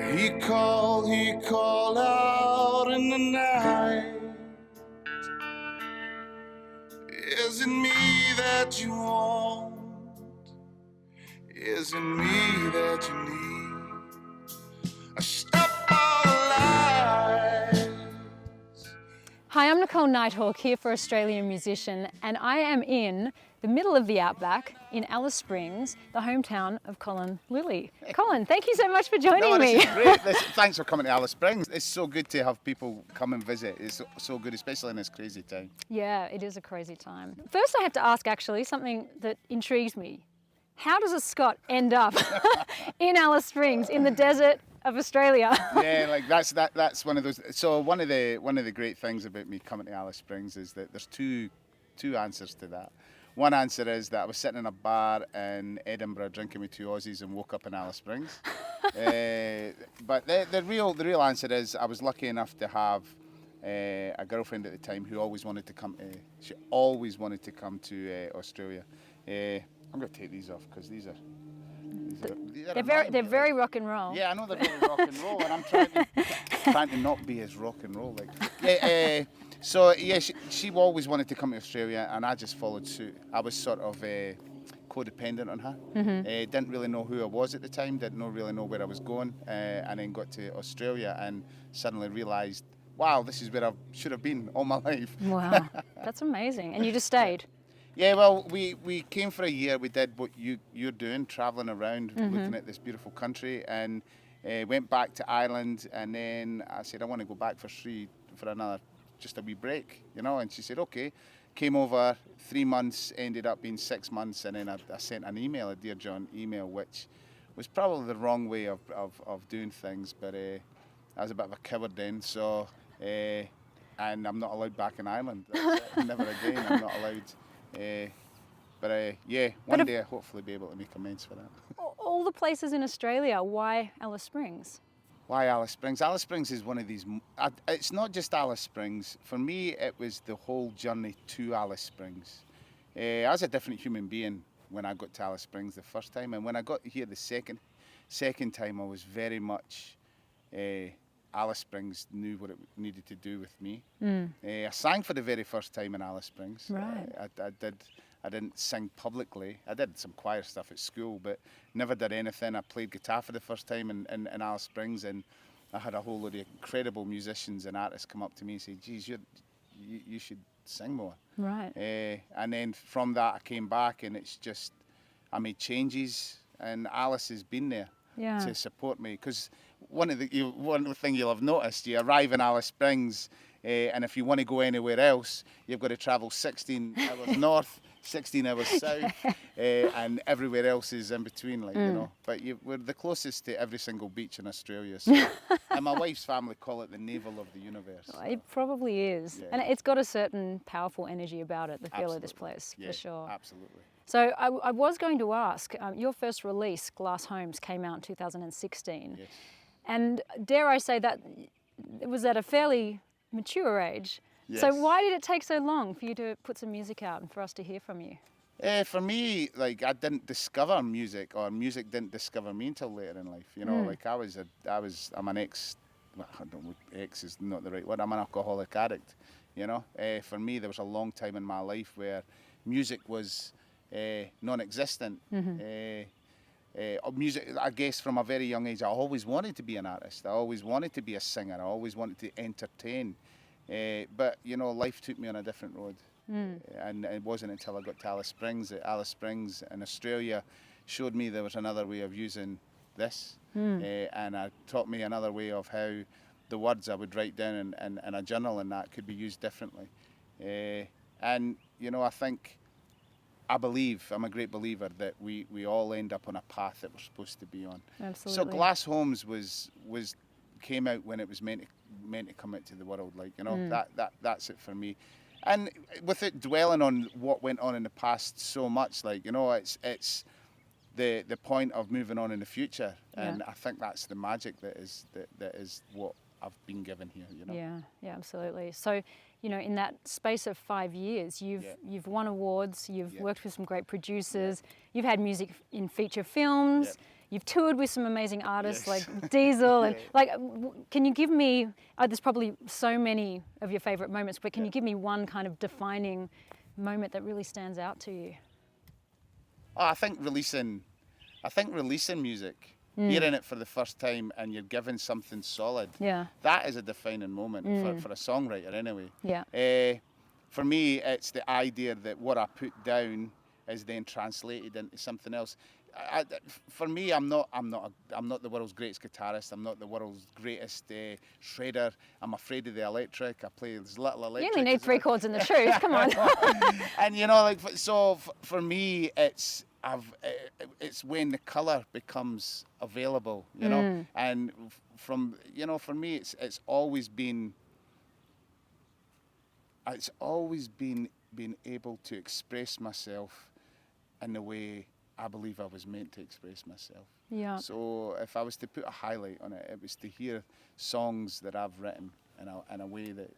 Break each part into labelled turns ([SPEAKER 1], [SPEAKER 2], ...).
[SPEAKER 1] He called out in the night. Is it me that you want? Is it me that you need? A step of light.
[SPEAKER 2] Hi, I'm Nicole Nighthawk, here for Australian Musician, and I am in the middle of the outback in Alice Springs, the hometown of Colin Lillie. Colin, thank you so much for joining me.
[SPEAKER 3] This is great. Thanks for coming to Alice Springs. It's so good to have people come and visit. It's so good, especially in this crazy time.
[SPEAKER 2] Yeah, it is a crazy time. First, I have to ask actually something that intrigues me. How does a Scot end up in Alice Springs, in the desert of Australia?
[SPEAKER 3] Yeah, like that's one of those. So one of the great things about me coming to Alice Springs is that there's two answers to that. One answer is that I was sitting in a bar in Edinburgh drinking with two Aussies and woke up in Alice Springs. But the real answer is I was lucky enough to have a girlfriend at the time who always wanted to come. She always wanted to come to Australia. I'm going to take these off because these are
[SPEAKER 2] They're very rock and roll.
[SPEAKER 3] Yeah, I know they're very rock and roll, and I'm trying to not be as rock and roll. So she always wanted to come to Australia, and I just followed suit. I was sort of codependent on her. Mm-hmm. Didn't really know who I was at the time. Didn't really know where I was going, and then got to Australia and suddenly realised, wow, this is where I should have been all my life.
[SPEAKER 2] Wow, that's amazing. And you just stayed.
[SPEAKER 3] Yeah, well, we came for a year. We did what you're doing, travelling around, mm-hmm. looking at this beautiful country, and went back to Ireland. And then I said, I want to go back for just a wee break, you know. And she said, okay. Came over, 3 months, ended up being 6 months, and then I sent an email, a Dear John email, which was probably the wrong way of doing things, but I was a bit of a coward then, so, and I'm not allowed back in Ireland. That's it. Never again, I'm not allowed. One day I'll hopefully be able to make amends for that.
[SPEAKER 2] All the places in Australia, why Alice Springs?
[SPEAKER 3] Why Alice Springs? Alice Springs is one of these, it's not just Alice Springs. For me, it was the whole journey to Alice Springs. I was a different human being when I got to Alice Springs the first time, and when I got here the second time, I was very much, Alice Springs knew what it needed to do with me. Mm. I sang for the very first time in Alice Springs.
[SPEAKER 2] Right.
[SPEAKER 3] I didn't sing publicly. I did some choir stuff at school, but never did anything. I played guitar for the first time in Alice Springs, and I had a whole load of incredible musicians and artists come up to me and say, geez, you should sing more.
[SPEAKER 2] Right.
[SPEAKER 3] And then from that I came back, and it's just, I made changes, and Alice has been there. Yeah. To support me, because one thing you'll have noticed, you arrive in Alice Springs, and if you want to go anywhere else, you've got to travel 16 hours north, 16 hours south, and everywhere else is in between, you know. But we're the closest to every single beach in Australia, so, and my wife's family call it the navel of the universe. So.
[SPEAKER 2] It probably is, yeah. And it's got a certain powerful energy about it, the feel of this place,
[SPEAKER 3] yeah,
[SPEAKER 2] for sure.
[SPEAKER 3] Absolutely.
[SPEAKER 2] So I was going to ask, your first release, Glass Homes, came out in 2016. Yes. And dare I say that it was at a fairly mature age. Yes. So why did it take so long for you to put some music out and for us to hear from you?
[SPEAKER 3] For me, I didn't discover music, or music didn't discover me until later in life. You know, I'm an ex, well, I don't know, ex is not the right word, I'm an alcoholic addict, you know. For me, there was a long time in my life where music was non-existent. Mm-hmm. Music, I guess from a very young age, I always wanted to be an artist. I always wanted to be a singer. I always wanted to entertain. But, you know, life took me on a different road. Mm. And it wasn't until I got to Alice Springs that Alice Springs in Australia showed me there was another way of using this. Mm. And it taught me another way of how the words I would write down in a journal and that could be used differently. And, you know, I'm a great believer that we all end up on a path that we're supposed to be on.
[SPEAKER 2] Absolutely.
[SPEAKER 3] So Glass Homes came out when it was meant to come out to the world, you know. That's it for me. And without dwelling on what went on in the past so much, you know, it's the point of moving on in the future, and I think that's the magic that is what I've been given here, you know.
[SPEAKER 2] Yeah, absolutely. So, you know, in that space of 5 years, you've won awards, you've worked with some great producers, you've had music in feature films, you've toured with some amazing artists
[SPEAKER 3] Yes.
[SPEAKER 2] like Diesel, and
[SPEAKER 3] Yeah.
[SPEAKER 2] like, can you give me? There's probably so many of your favorite moments, but can you give me one kind of defining moment that really stands out to you?
[SPEAKER 3] Oh, I think releasing music, hearing it for the first time, and you're given something solid.
[SPEAKER 2] Yeah.
[SPEAKER 3] That is a defining moment for a songwriter, anyway.
[SPEAKER 2] Yeah.
[SPEAKER 3] For me, it's the idea that what I put down is then translated into something else. For me, I'm not the world's greatest guitarist. I'm not the world's greatest shredder. I'm afraid of the electric. I play as little electric.
[SPEAKER 2] You only need
[SPEAKER 3] as
[SPEAKER 2] 3
[SPEAKER 3] I-
[SPEAKER 2] chords in the truth. Come on.
[SPEAKER 3] And you know, like so, for me, it's when the color becomes available. You know, and from for me, it's always been being able to express myself in the way I believe I was meant to express myself.
[SPEAKER 2] Yeah.
[SPEAKER 3] So if I was to put a highlight on it, it was to hear songs that I've written in a way that,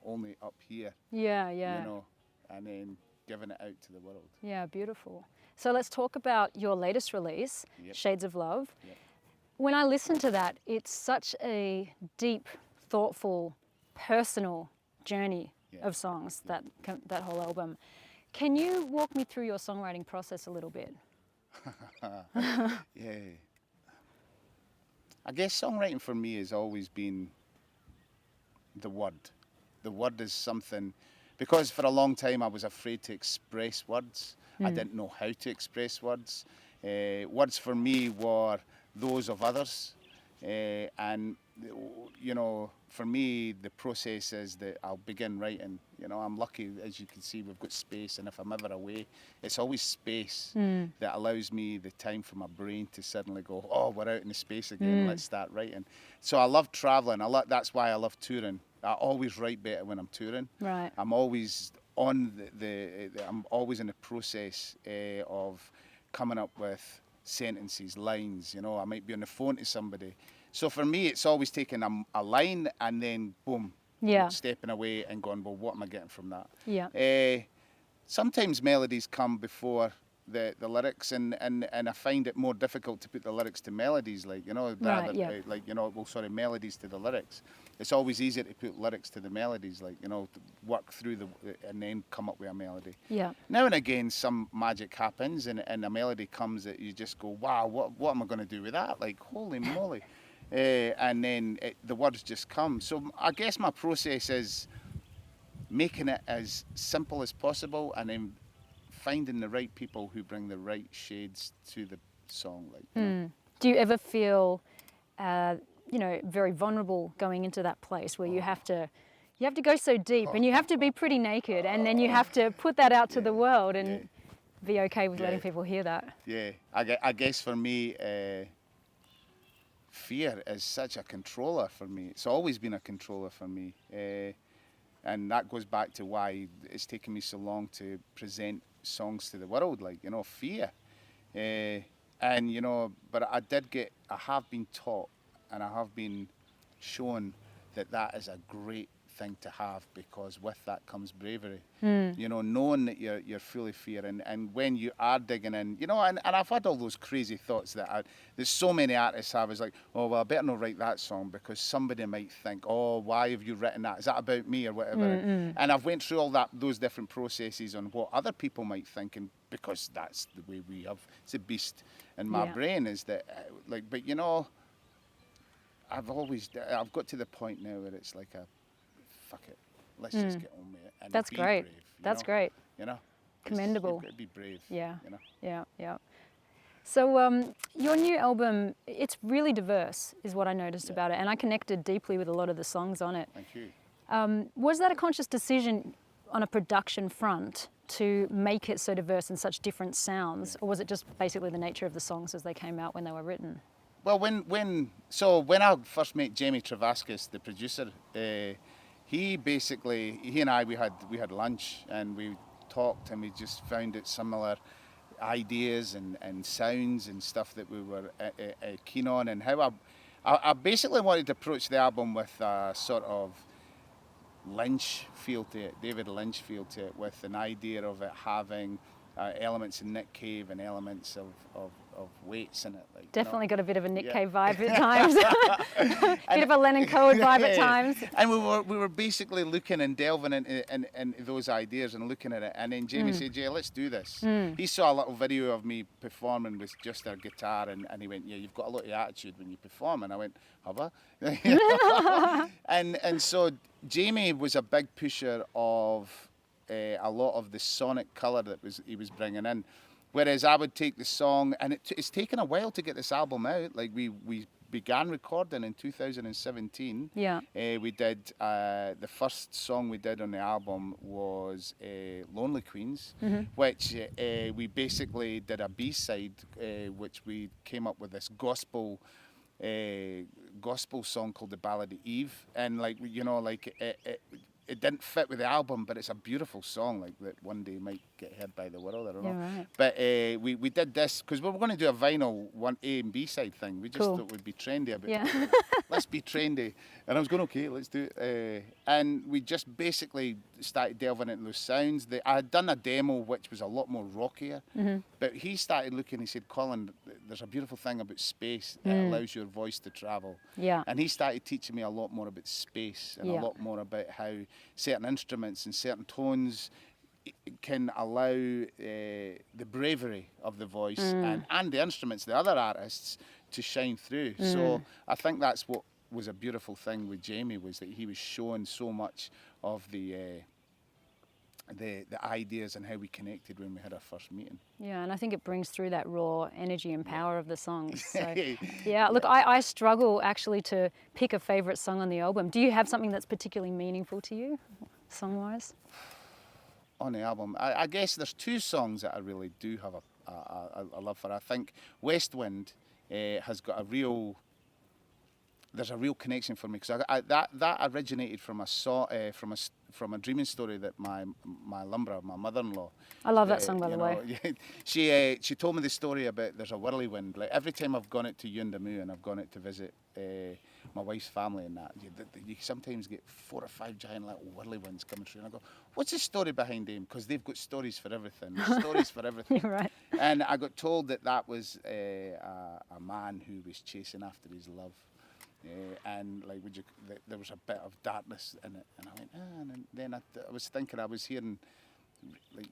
[SPEAKER 3] only up here,
[SPEAKER 2] Yeah. Yeah.
[SPEAKER 3] and then giving it out to the world.
[SPEAKER 2] Yeah. Beautiful. So let's talk about your latest release,
[SPEAKER 3] Yep.
[SPEAKER 2] Shades of Love.
[SPEAKER 3] Yep.
[SPEAKER 2] When I listen to that, it's such a deep, thoughtful, personal journey of songs, that whole album. Can you walk me through your songwriting process a little bit?
[SPEAKER 3] Yeah. I guess songwriting for me has always been the word. The word is something, because for a long time I was afraid to express words. I didn't know how to express words. Words for me were those of others. And, for me, the process is that I'll begin writing. I'm lucky, as you can see, we've got space, and if I'm ever away, it's always space that allows me the time for my brain to suddenly go, oh, we're out in the space again, let's start writing. So I love traveling. That's why I love touring. I always write better when I'm touring.
[SPEAKER 2] Right.
[SPEAKER 3] I'm always on I'm always in the process of coming up with sentences, lines. I might be on the phone to somebody. So for me, it's always taking a line and then boom, stepping away and going, well, what am I getting from that?
[SPEAKER 2] Yeah.
[SPEAKER 3] Sometimes melodies come before the lyrics, and I find it more difficult to put the lyrics to melodies, melodies to the lyrics. It's always easier to put lyrics to the melodies, to work through and then come up with a melody.
[SPEAKER 2] Yeah.
[SPEAKER 3] Now and again, some magic happens, and a melody comes that you just go, wow, what am I going to do with that? Like, holy moly. And then the words just come. So I guess my process is making it as simple as possible, and then finding the right people who bring the right shades to the song.
[SPEAKER 2] Do you ever feel, very vulnerable going into that place where you have to go so deep, and you have to be pretty naked, and then you have to put that out to the world and be okay with letting people hear that?
[SPEAKER 3] Yeah, I guess for me, fear is such a controller for me. It's always been a controller for me. And that goes back to why it's taken me so long to present songs to the world, fear. But I have been taught, and I have been shown that is a great thing to have, because with that comes bravery. Knowing that you're full of fear, and when you are digging in, and I've had all those crazy thoughts there's so many artists have, is like, oh, well, I better not write that song because somebody might think, oh, why have you written that? Is that about me or whatever? And I've went through all those different processes on what other people might think, and because that's the way it's a beast in my brain, is that but I've got to the point now where it's like fuck it, let's just get on with it. And
[SPEAKER 2] That's
[SPEAKER 3] be
[SPEAKER 2] great.
[SPEAKER 3] Brave,
[SPEAKER 2] That's great. Commendable.
[SPEAKER 3] You've got to be brave.
[SPEAKER 2] Yeah. Yeah. So your new album, it's really diverse, is what I noticed about it, and I connected deeply with a lot of the songs on it.
[SPEAKER 3] Thank you.
[SPEAKER 2] Was that a conscious decision on a production front to make it so diverse and such different sounds, or was it just basically the nature of the songs as they came out when they were written?
[SPEAKER 3] Well, when I first met Jamie Travaskis, the producer, he and I, we had lunch, and we talked, and we just found it similar ideas and sounds and stuff that we were keen on, and how I basically wanted to approach the album with a sort of Lynch feel to it, David Lynch feel to it, with an idea of it having elements of Nick Cave and elements of of weights in it. Like,
[SPEAKER 2] Definitely got a bit of a Nick
[SPEAKER 3] Yeah.
[SPEAKER 2] Cave vibe at times. Bit of a Lennon Code vibe at times.
[SPEAKER 3] And we were basically looking and delving into those ideas and looking at it. And then Jamie said, "Yeah, let's do this." He saw a little video of me performing with just a guitar, and he went, "Yeah, you've got a lot of attitude when you perform." And I went, "Have I?" and so Jamie was a big pusher of a lot of the sonic colour that he was bringing in. Whereas I would take the song, and it's taken a while to get this album out. Like we began recording in 2017.
[SPEAKER 2] Yeah.
[SPEAKER 3] We did the first song we did on the album was "Lonely Queens," which we basically did a B-side, which we came up with this gospel song called "The Ballad of Eve," and like it didn't fit with the album, but it's a beautiful song, like that one day might get heard by the world. I don't know.
[SPEAKER 2] Yeah, right.
[SPEAKER 3] But we did this because we were going to do a vinyl one A and B side thing. We just
[SPEAKER 2] Cool.
[SPEAKER 3] thought we'd be trendy a bit.
[SPEAKER 2] Yeah.
[SPEAKER 3] Let's be trendy. And I was going, okay, let's do it. And we just basically started delving into those sounds. I had done a demo which was a lot more rockier, but he started looking. He said, "Colin, there's a beautiful thing about space that allows your voice to travel."
[SPEAKER 2] Yeah.
[SPEAKER 3] And he started teaching me a lot more about space and a lot more about how certain instruments and certain tones can allow the bravery of the voice and the instruments, the other artists, to shine through. So I think that's what was a beautiful thing with Jamie, was that he was showing so much of the ideas and how we connected when we had our first meeting.
[SPEAKER 2] Yeah, and I think it brings through that raw energy and power of the songs. So, yeah, look, I struggle actually to pick a favourite song on the album. Do you have something that's particularly meaningful to you, song-wise?
[SPEAKER 3] On the album, I guess there's two songs that I really do have a love for. I think West Wind has got there's a real connection for me, because that originated from from a dreaming story that my lumbra, my mother-in-law.
[SPEAKER 2] I love that song, by the way.
[SPEAKER 3] She told me the story about there's a whirlwind. Like every time I've gone out to Yuendamu and I've gone out to visit my wife's family and that, you sometimes get 4 or 5 giant little whirlwinds coming through, and I go, "What's the story behind them?" Because they've got stories for everything. There's stories for everything.
[SPEAKER 2] You're right.
[SPEAKER 3] And I got told that was a man who was chasing after his love. And like, there was a bit of darkness in it, and I went, and then I was thinking, I was hearing, like,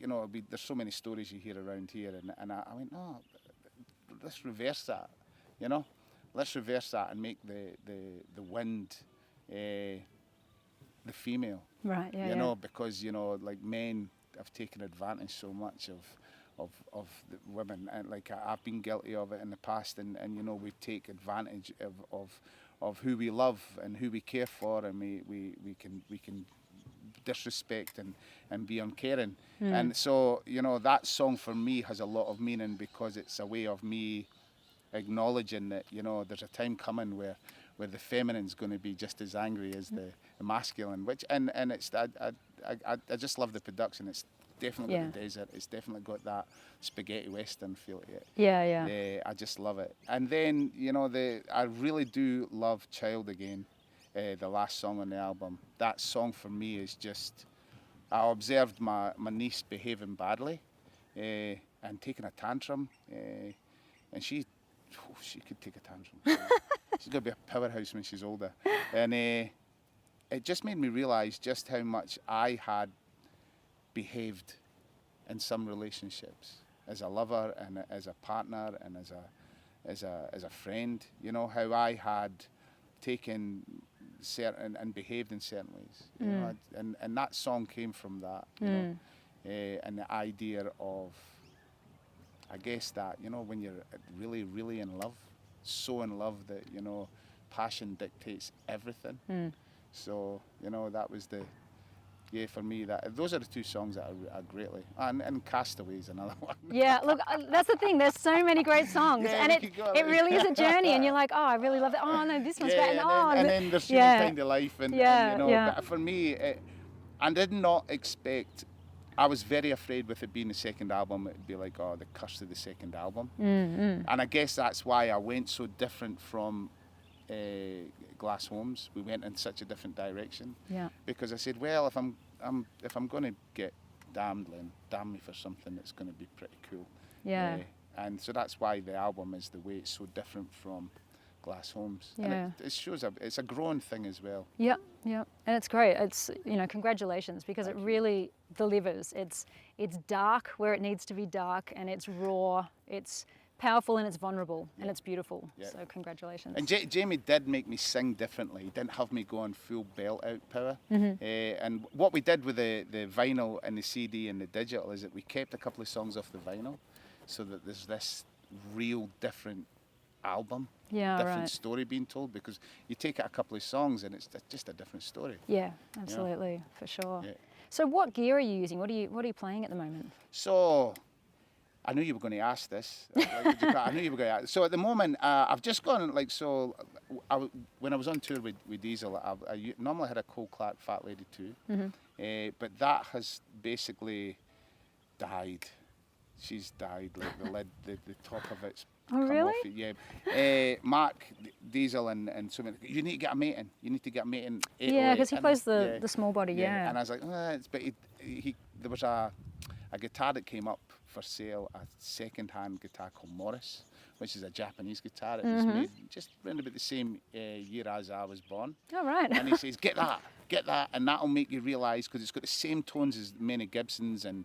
[SPEAKER 3] there's so many stories you hear around here, and I went, "Oh, let's reverse that, let's reverse that and make the wind the female."
[SPEAKER 2] Right. Yeah.
[SPEAKER 3] Because like men have taken advantage so much of the women, and like I've been guilty of it in the past, and we take advantage of who we love and who we care for, and we can disrespect and be uncaring. And so that song for me has a lot of meaning, because it's a way of me acknowledging that there's a time coming where the feminine's going to be just as angry as the masculine, and it's I just love the production. It's definitely got the desert. It's definitely got that spaghetti western feel to it.
[SPEAKER 2] Yeah.
[SPEAKER 3] I just love it. And then I really do love Child Again, the last song on the album. That song for me is just, I observed my niece behaving badly and taking a tantrum, and she could take a tantrum. She's going to be a powerhouse when she's older. And it just made me realise just how much I had behaved in some relationships as a lover and as a partner and as a friend. How I had taken certain and behaved in certain ways. And that song came from that. And the idea of, I guess that when you're really, really in love, so in love that passion dictates everything. So that was for me, those are the two songs that I greatly, and Castaway's another one.
[SPEAKER 2] Yeah, look, that's the thing. There's so many great songs, and it really is a journey. And you're like, oh, I really love that. Oh no, this one's great.
[SPEAKER 3] And then there's Human Kind of Life, and But for me, I did not expect. I was very afraid with it being the second album, it'd be like, oh, the curse of the second album. And I guess that's why I went so different from Glass Homes. We went in such a different direction.
[SPEAKER 2] Yeah.
[SPEAKER 3] Because I said, well, if I'm going to get damned, then damn me for something that's going to be pretty cool.
[SPEAKER 2] Yeah.
[SPEAKER 3] And so that's why the album is the way it's so different from Glass Homes.
[SPEAKER 2] Yeah.
[SPEAKER 3] And it shows it's a growing thing as well.
[SPEAKER 2] Yeah, yeah, and it's great. It's, you know, congratulations, because it really delivers. It's dark where it needs to be dark, and it's raw. It's powerful and it's vulnerable, and it's beautiful.
[SPEAKER 3] Yeah.
[SPEAKER 2] So congratulations.
[SPEAKER 3] And Jamie did make me sing differently. He didn't have me going full belt out power. And what we did with the vinyl and the CD and the digital is that we kept a couple of songs off the vinyl, so that there's this real different album, different story being told, because you take out a couple of songs and it's just a different story.
[SPEAKER 2] Yeah, absolutely, for sure.
[SPEAKER 3] Yeah.
[SPEAKER 2] So what gear are you using? What are you playing at the moment?
[SPEAKER 3] So I knew you were going to ask this. I knew you were going to ask. So at the moment, I've just gone when I was on tour with Diesel, I normally had a Cole Clark Fat Lady 2, but that has basically died. She's died. Like the lid, the top of it's come
[SPEAKER 2] really?
[SPEAKER 3] off it. Yeah. Mark Diesel and so many. You need to get a mate in. You need to get a mate in.
[SPEAKER 2] Yeah, because he plays the small body. Yeah.
[SPEAKER 3] And I was like, but there was a guitar that came up for sale, a second-hand guitar called Morris, which is a Japanese guitar. It was made just around about the same year as I was born.
[SPEAKER 2] Oh, right.
[SPEAKER 3] And he says, get that, and that'll make you realise, because it's got the same tones as many Gibsons and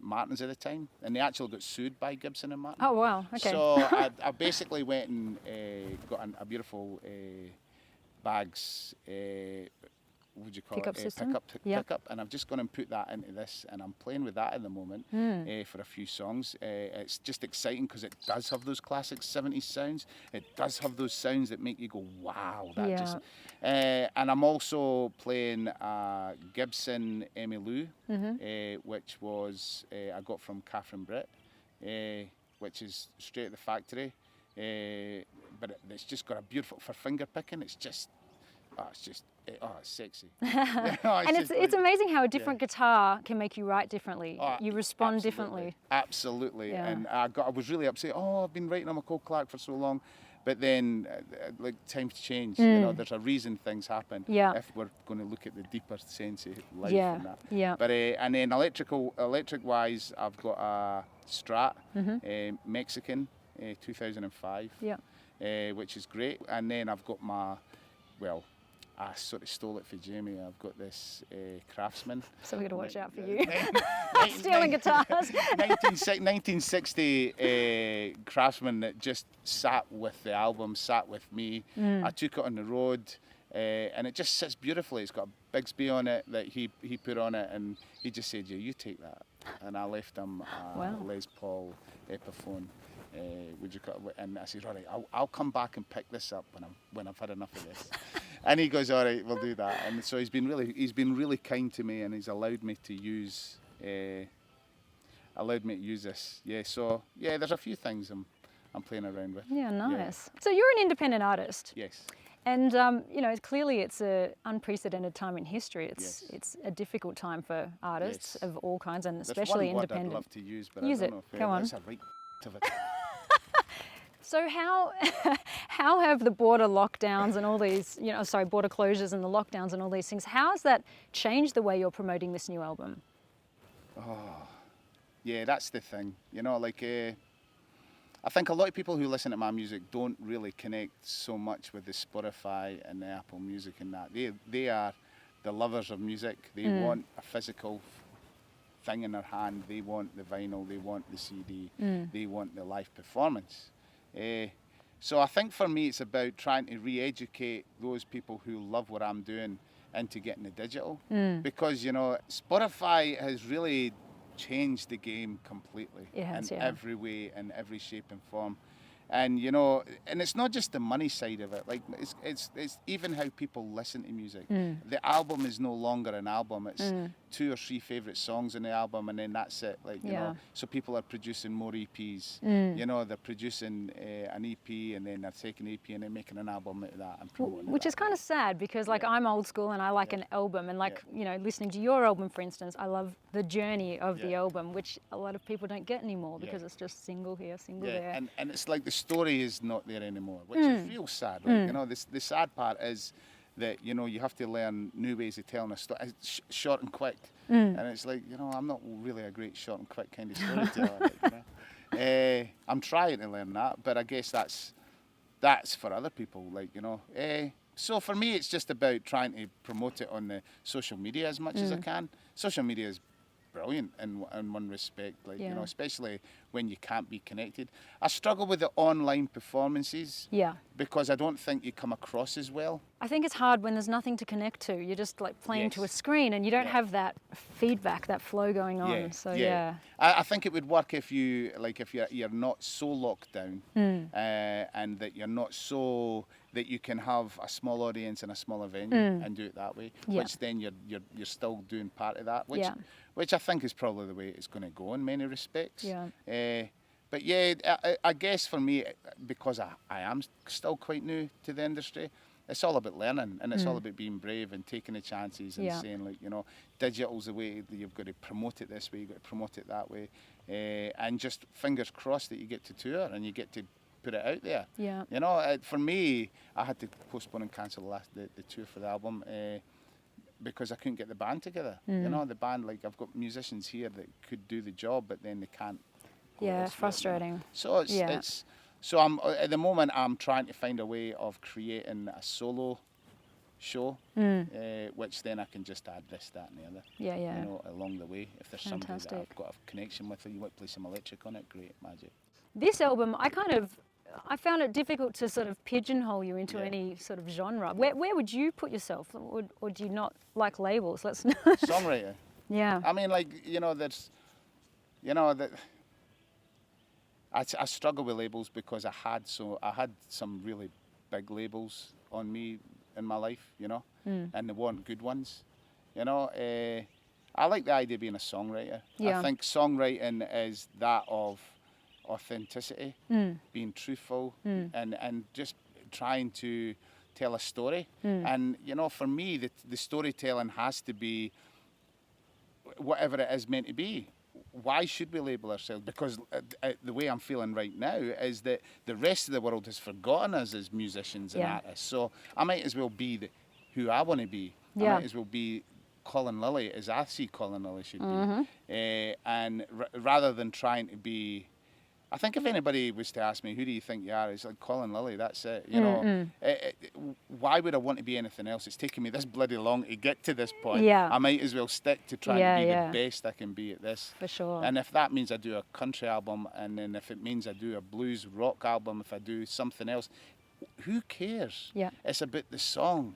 [SPEAKER 3] Martins at the time, and they actually got sued by Gibson and Martin.
[SPEAKER 2] Oh, wow, okay.
[SPEAKER 3] So I basically went and got a beautiful bags, what would you call
[SPEAKER 2] Pickup
[SPEAKER 3] it?
[SPEAKER 2] system?
[SPEAKER 3] Pickup, and I've just gone and put that into this, and I'm playing with that at the moment for a few songs. It's just exciting because it does have those classic 70s sounds. It does have those sounds that make you go, wow, that just... and I'm also playing Gibson Emmylou, which was I got from Catherine Britt, which is straight at the factory, but it's just got a beautiful, for finger picking, it's just... it's sexy.
[SPEAKER 2] And it's amazing how a different guitar can make you write differently. You respond differently.
[SPEAKER 3] Absolutely. Yeah. And I was really upset. I've been writing on my Cole Clark for so long. But then, times change. You know, there's a reason things happen.
[SPEAKER 2] Yeah.
[SPEAKER 3] If we're going to look at the deeper sense of life and that.
[SPEAKER 2] Yeah.
[SPEAKER 3] But and then electric-wise, I've got a Strat, Mexican, 2005. Yeah. Which is great. And then I've got my, I sort of stole it for Jamie. I've got this Craftsman.
[SPEAKER 2] So we've got to watch out for you. Stealing guitars.
[SPEAKER 3] 1960 Craftsman that just sat with the album, sat with me. I took it on the road, and it just sits beautifully. It's got a Bigsby on it that he put on it, and he just said, you take that. And I left him a Les Paul Epiphone. And I said, all right, I'll come back and pick this up when I've had enough of this. And he goes, all right, we'll do that. And so he's been really kind to me, and he's allowed me to use this. Yeah, so there's a few things I'm playing around with.
[SPEAKER 2] Yeah, nice. Yeah. So you're an independent artist.
[SPEAKER 3] Yes.
[SPEAKER 2] And clearly it's an unprecedented time in history. It's a difficult time for artists of all kinds, and especially independent.
[SPEAKER 3] There's one word I'd love to use, but
[SPEAKER 2] use
[SPEAKER 3] I don't know if
[SPEAKER 2] Come on.
[SPEAKER 3] That's a right of it.
[SPEAKER 2] So how have the border lockdowns and all these, border closures and the lockdowns and all these things, how has that changed the way you're promoting this new album?
[SPEAKER 3] Yeah, that's the thing. I think a lot of people who listen to my music don't really connect so much with the Spotify and the Apple Music and that. They are the lovers of music. They want a physical thing in their hand. They want the vinyl. They want the CD. They want the live performance. So I think for me it's about trying to re-educate those people who love what I'm doing into getting the digital. Because, Spotify has really changed the game completely in every way, in every shape and form. And and it's not just the money side of it. Like it's even how people listen to music. The album is no longer an album. It's 2 or 3 favorite songs in the album, and then that's it. So people are producing more EPs. They're producing an EP, and then they're taking an EP and then making an album out of that and promoting it.
[SPEAKER 2] Which is kind of sad, because I'm old school and I like an album, and listening to your album, for instance, I love the journey of the album, which a lot of people don't get anymore because it's just single here, single there.
[SPEAKER 3] And it's like the story is not there anymore, which is real sad. The sad part is that you have to learn new ways of telling a story, short and quick. And it's like I'm not really a great short and quick kind of storyteller. I'm trying to learn that, but I guess that's for other people, like, you know. So for me, it's just about trying to promote it on the social media as much as I can. Social media is brilliant in one respect, like, you know, especially when you can't be connected. I struggle with the online performances because I don't think you come across as well.
[SPEAKER 2] I think it's hard when there's nothing to connect to. You're just like playing to a screen and you don't have that feedback, that flow going on. So
[SPEAKER 3] I think it would work if you, like, if you're not so locked down and that you're not so that you can have a small audience in a smaller venue and do it that way, which then you're still doing part of that, which I think is probably the way it's going to go in many respects. But yeah, I guess for me, because I am still quite new to the industry, it's all about learning, and it's all about being brave and taking the chances and saying, like, you know, digital's the way that you've got to promote it this way, you've got to promote it that way, and just fingers crossed that you get to tour and you get to put it out there. You know, for me, I had to postpone and cancel the tour for the album because I couldn't get the band together. You know, the band, like, I've got musicians here that could do the job, but then they can't.
[SPEAKER 2] It's frustrating.
[SPEAKER 3] So so I'm at the moment I'm trying to find a way of creating a solo show, which then I can just add this, that, and the other. You know, along the way, if there's somebody that I've got a connection with, or you want to play some electric on it, great, magic.
[SPEAKER 2] This album, I found it difficult to sort of pigeonhole you into any sort of genre. Where would you put yourself, or do you not like labels? Let's know.
[SPEAKER 3] Songwriter. I mean, like, you know, there's, you know, that. I struggle with labels because I had some really big labels on me in my life, you know, and they weren't good ones, you know. I like the idea of being a songwriter. I think songwriting is that of authenticity, being truthful, and just trying to tell a story. And, you know, for me, the storytelling has to be whatever it is meant to be. Why should we label ourselves? Because the way I'm feeling right now is that the rest of the world has forgotten us as musicians and artists. So I might as well be who I want to be. I might as well be Colin Lillie as I see Colin Lillie should be. And rather than trying to be... I think if anybody was to ask me, who do you think you are? It's like Colin Lillie, that's it. You know, why would I want to be anything else? It's taken me this bloody long to get to this point. I might as well stick to trying to be the best I can be at this.
[SPEAKER 2] For sure.
[SPEAKER 3] And if that means I do a country album, and then if it means I do a blues rock album, if I do something else, who cares? It's about the song.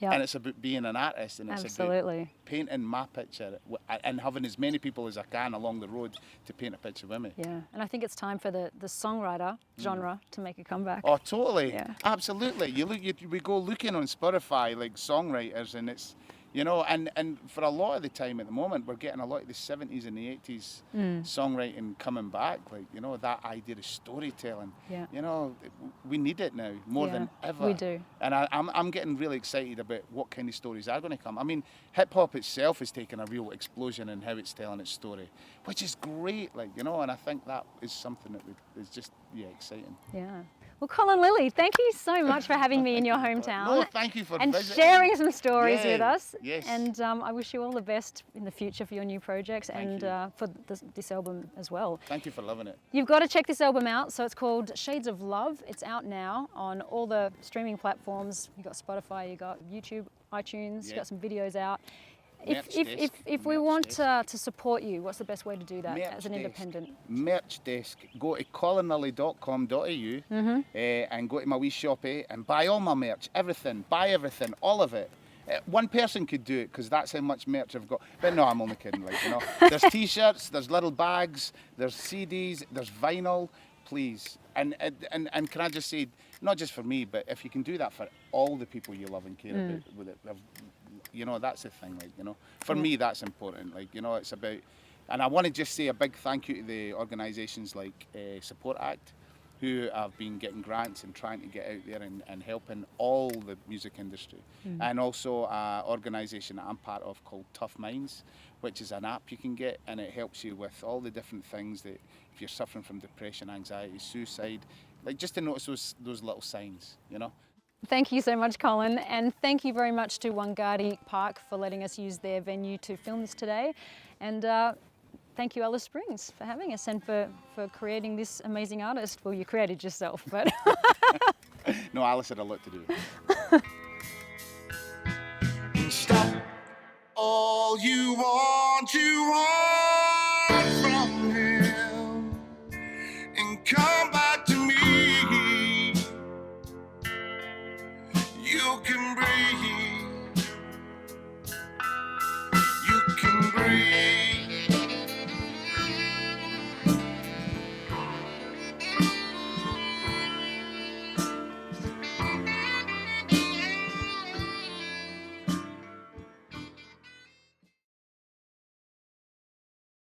[SPEAKER 3] And it's about being an artist, and it's about painting my picture and having as many people as I can along the road to paint a picture with me.
[SPEAKER 2] And I think it's time for the songwriter genre to make a comeback.
[SPEAKER 3] Oh, totally. Absolutely. We go looking on Spotify, like, songwriters, and it's, you know, and for a lot of the time at the moment, we're getting a lot of the 70s and the 80s songwriting coming back, like, you know, that idea of storytelling. You know, we need it now more than ever.
[SPEAKER 2] We do.
[SPEAKER 3] And I'm getting really excited about what kind of stories are going to come. I mean, hip hop itself has taken a real explosion in how it's telling its story, which is great, like, you know, and I think that is something that is just, exciting.
[SPEAKER 2] Well, Colin Lillie, thank you so much for having me in your hometown.
[SPEAKER 3] No, thank you for
[SPEAKER 2] and
[SPEAKER 3] visiting.
[SPEAKER 2] Sharing some stories with us.
[SPEAKER 3] Yes.
[SPEAKER 2] And I wish you all the best in the future for your new projects and for this album as well.
[SPEAKER 3] Thank you for loving it.
[SPEAKER 2] You've got to check this album out. So it's called Shades of Love. It's out now on all the streaming platforms. You've got Spotify, you've got YouTube, iTunes, you've got some videos out. If we want to support you, what's the best way to do that as an independent?
[SPEAKER 3] Merch desk. Go to colinlillie.com.au and go to my wee shoppy and buy all my merch, everything, buy everything, all of it. One person could do it because that's how much merch I've got. But no, I'm only kidding, like, you know. There's t-shirts, there's little bags, there's CDs, there's vinyl, please. And can I just say, not just for me, but if you can do that for all the people you love and care about with it, you know, that's the thing, like, you know. For me, that's important, like, you know, it's about... And I want to just say a big thank you to the organisations like Support Act, who have been getting grants and trying to get out there and helping all the music industry. And also an organisation that I'm part of called Tough Minds, which is an app you can get, and it helps you with all the different things that if you're suffering from depression, anxiety, suicide, like, just to notice those little signs, you know.
[SPEAKER 2] Thank you so much, Colin, and thank you very much to Windigari Park for letting us use their venue to film this today. And thank you, Alice Springs, for having us and for creating this amazing artist. Well, you created yourself, but...
[SPEAKER 3] No, Alice had a lot to do with it.
[SPEAKER 1] Stop all you want,